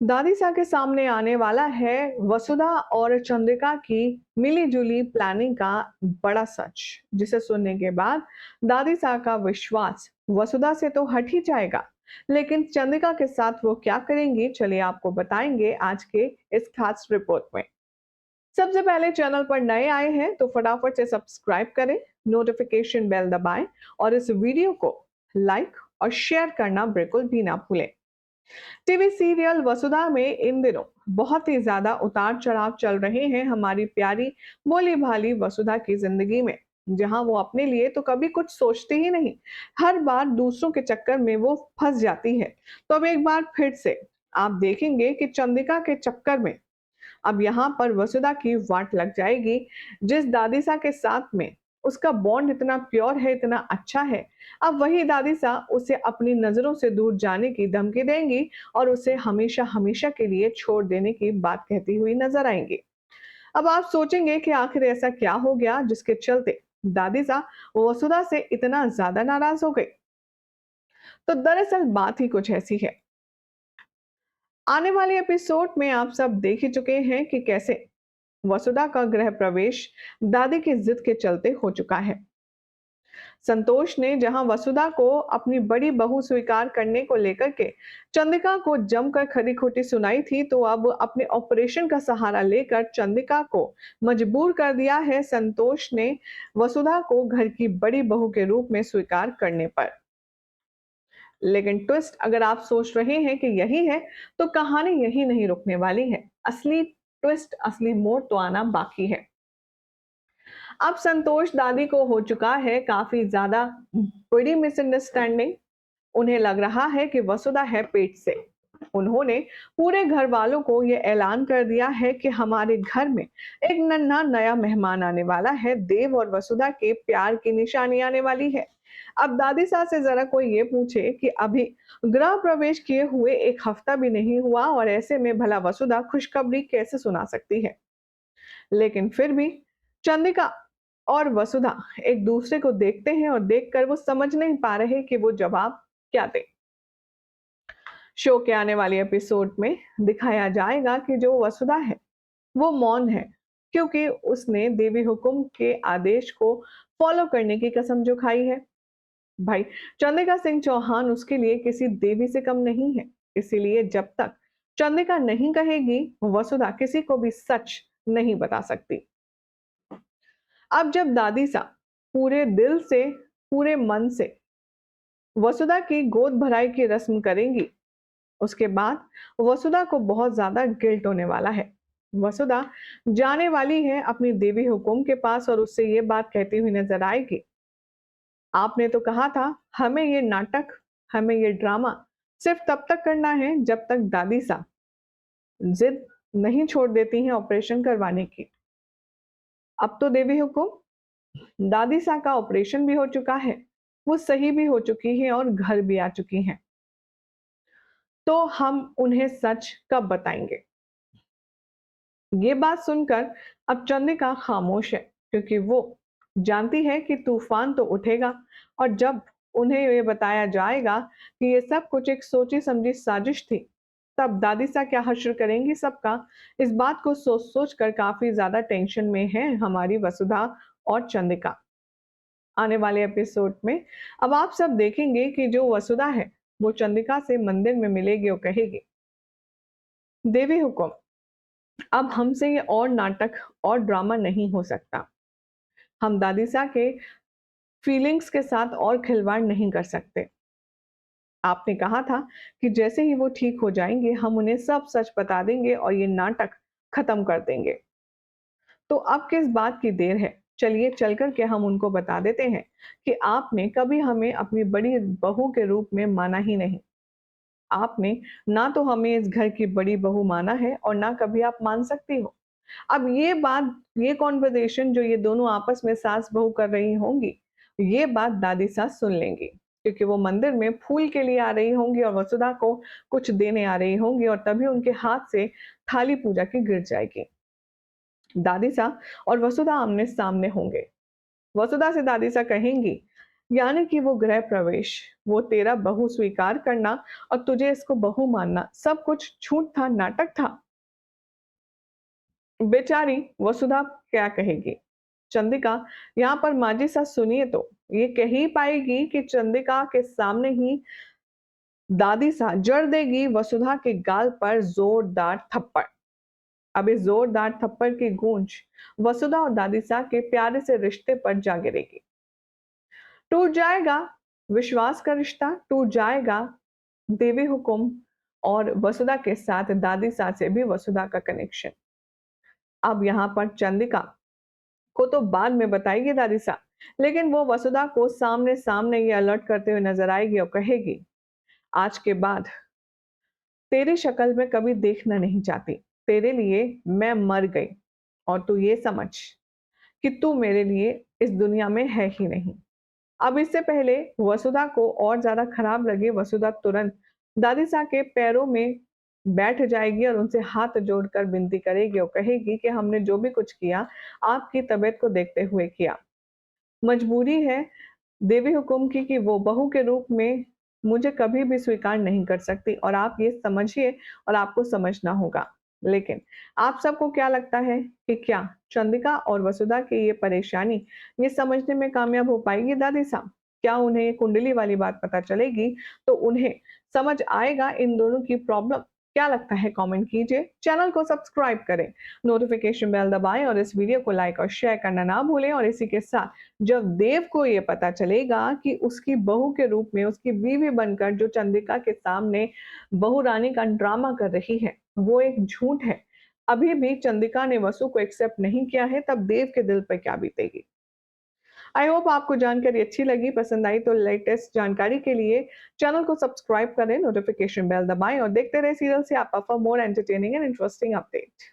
दादीसा के सामने आने वाला है वसुधा और चंद्रिका की मिली-जुली प्लानिंग का बड़ा सच, जिसे सुनने के बाद दादीसा का विश्वास वसुधा से तो हट ही जाएगा। लेकिन चंद्रिका के साथ वो क्या करेंगी, चलिए आपको बताएंगे आज के इस खास रिपोर्ट में। सबसे पहले चैनल पर नए आए हैं तो फटाफट से सब्सक्राइब करें, नोटिफिकेशन बेल दबाएं और इस वीडियो को लाइक और शेयर करना बिल्कुल भी ना भूलें। टीवी सीरियल वसुधा में इन दिनों बहुत ही ज्यादा उतार चढ़ाव चल रहे हैं हमारी प्यारी भोली भाली वसुधा की जिंदगी में, जहां वो अपने लिए तो कभी कुछ सोचती ही नहीं। हर बार दूसरों के चक्कर में वो फंस जाती है। तो अब एक बार फिर से आप देखेंगे कि चंद्रिका के चक्कर में अब यहाँ पर वसुधा की वाट लग जाएगी। जिस दादीसा के साथ में उसका बॉन्ड इतना प्योर है, इतना अच्छा है, अब वही दादीसा उसे अपनी नजरों से दूर जाने की धमकी देंगी और उसे हमेशा हमेशा के लिए छोड़ देने की बात कहती हुई नजर आएंगी। अब आप सोचेंगे कि आखिर ऐसा क्या हो गया जिसके चलते दादीसा वसुधा से इतना ज्यादा नाराज हो गई। तो दरअसल बात ही कुछ ऐसी है। आने वाले एपिसोड में आप सब देख ही चुके हैं कि कैसे वसुधा का गृह प्रवेश दादी की जिद के चलते हो चुका है। संतोष ने जहां वसुधा को अपनी बड़ी बहू स्वीकार करने को लेकर के चंद्रिका को जमकर खरी खोटी सुनाई थी, तो अब अपने ऑपरेशन का सहारा लेकर चंद्रिका को मजबूर कर दिया है संतोष ने वसुधा को घर की बड़ी बहू के रूप में स्वीकार करने पर। लेकिन ट्विस्ट अगर आप सोच रहे हैं कि यही है, तो कहानी यही नहीं रुकने वाली है। असली ट्विस्ट, असली मोड़ तो आना बाकी है। अब संतोष दादी को हो चुका है काफी ज्यादा बड़ी मिसअंडरस्टैंडिंग। उन्हें लग रहा है कि वसुधा है पेट से। उन्होंने पूरे घर वालों को यह ऐलान कर दिया है कि हमारे घर में एक नन्हा नया मेहमान आने वाला है। देव और वसुधा के प्यार की निशानी आने वाली है। अब दादी सास से जरा कोई ये पूछे कि अभी गृह प्रवेश किए हुए एक हफ्ता भी नहीं हुआ और ऐसे में भला वसुधा खुशखबरी कैसे सुना सकती है। लेकिन फिर भी चंद्रिका और वसुधा एक दूसरे को देखते हैं और देखकर वो समझ नहीं पा रहे कि वो जवाब क्या दे। शो के आने वाले एपिसोड में दिखाया जाएगा कि जो वसुधा है वो मौन है, क्योंकि उसने देवी हुकुम के आदेश को फॉलो करने की कसम जो खाई है। भाई, चंद्रिका सिंह चौहान उसके लिए किसी देवी से कम नहीं है। इसीलिए जब तक चंद्रिका नहीं कहेगी, वसुधा किसी को भी सच नहीं बता सकती। अब जब दादी सा पूरे दिल से, पूरे मन से वसुधा की गोद भराई की रस्म करेंगी, उसके बाद वसुधा को बहुत ज्यादा गिल्ट होने वाला है। वसुधा जाने वाली है अपनी देवी हुकुम के पास और उससे ये बात कहती हुई नजर आएगी, आपने तो कहा था हमें ये नाटक, हमें ये ड्रामा सिर्फ तब तक करना है जब तक दादी सा जिद नहीं छोड़ देती हैं ऑपरेशन करवाने की। अब तो देवी हुकुम, दादी सा का ऑपरेशन भी हो चुका है, वो सही भी हो चुकी है और घर भी आ चुकी हैं। तो हम उन्हें सच कब बताएंगे? ये बात सुनकर अब चंद्रिका खामोश है, क्योंकि वो जानती है कि तूफान तो उठेगा। और जब उन्हें ये बताया जाएगा कि ये सब कुछ एक सोची समझी साजिश थी, तब दादी सा क्या हश्र करेंगी सबका। इस बात को सोच सोच कर काफी ज्यादा टेंशन में है हमारी वसुधा और चंद्रिका। आने वाले एपिसोड में अब आप सब देखेंगे कि जो वसुधा है वो चंद्रिका से मंदिर में मिलेगी और कहेगी, देवी हुकुम, अब हमसे ये और नाटक और ड्रामा नहीं हो सकता। हम दादीसा के फीलिंग्स के साथ और खिलवाड़ नहीं कर सकते। आपने कहा था कि जैसे ही वो ठीक हो जाएंगे हम उन्हें सब सच बता देंगे और ये नाटक खत्म कर देंगे। तो अब किस बात की देर है? चलिए चल कर के हम उनको बता देते हैं कि आपने कभी हमें अपनी बड़ी बहू के रूप में माना ही नहीं। आपने ना तो हमें इस घर की बड़ी बहू माना है और ना कभी आप मान सकती हो। अब ये बात, ये कॉन्वर्सेशन जो ये दोनों आपस में सास बहू कर रही होंगी, ये बात दादी सास सुन लेंगी, क्योंकि वो मंदिर में फूल के लिए आ रही होंगी और वसुधा को कुछ देने आ रही होंगी और तभी उनके हाथ से थाली पूजा की गिर जाएगी। दादी सा और वसुधा आमने सामने होंगे। वसुधा से दादी सा कहेंगी, यानी कि वो गृह प्रवेश, वो तेरा बहू स्वीकार करना और तुझे इसको बहू मानना सब कुछ झूठ था, नाटक था। बेचारी वसुधा क्या कहेगी? चंद्रिका यहाँ पर माजी सास सुनिए तो ये कह ही पाएगी कि चंद्रिका के सामने ही दादी सा जड़ देगी वसुधा के गाल पर जोरदार थप्पड़। अब इस जोरदार थप्पड़ की गूंज वसुधा और दादी सा के प्यारे से रिश्ते पर जा गिरेगी। टूट जाएगा विश्वास का रिश्ता, टूट जाएगा देवी हुकुम और वसुधा के साथ दादी सा से भी वसुधा का कनेक्शन। अब यहाँ पर चंद्रिका को तो बाद में बताएगी दादी सा, लेकिन वो वसुधा को सामने सामने ये अलर्ट करते हुए नजर आएगी और कहेगी, आज के बाद तेरी शक्ल में कभी देखना नहीं चाहती। तेरे लिए मैं मर गई और तू ये समझ कि तू मेरे लिए इस दुनिया में है ही नहीं। अब इससे पहले वसुधा को और ज्यादा खराब लगे, वसुधा तुरंत दादी सा के पैरों में बैठ जाएगी और उनसे हाथ जोड़कर विनती करेगी और कहेगी कि हमने जो भी कुछ किया आपकी तबीयत को देखते हुए किया। मजबूरी है देवी हुकुम की कि वो बहू के रूप में मुझे कभी भी स्वीकार नहीं कर सकती और आप ये समझिए और आपको समझना होगा। लेकिन आप सबको क्या लगता है कि क्या चंद्रिका और वसुधा की ये परेशानी ये समझने में कामयाब हो पाएगी दादी साहब? क्या उन्हें ये कुंडली वाली बात पता चलेगी तो उन्हें समझ आएगा इन दोनों की प्रॉब्लम? क्या लगता है कमेंट कीजिए, चैनल को सब्सक्राइब करें, नोटिफिकेशन बेल दबाएं और इस वीडियो को लाइक और शेयर करना ना भूलें। और इसी के साथ जब देव को ये पता चलेगा कि उसकी बहू के रूप में उसकी बीवी बनकर जो चंद्रिका के सामने बहू रानी का ड्रामा कर रही है वो एक झूठ है, अभी भी चंद्रिका ने वसु को एक्सेप्ट नहीं किया है, तब देव के दिल पर क्या बीतेगी। आई होप आपको जानकारी अच्छी लगी, पसंद आई तो लेटेस्ट जानकारी के लिए चैनल को सब्सक्राइब करें, नोटिफिकेशन बेल दबाएं और देखते रहे सीरियल से आप for more entertaining and interesting update.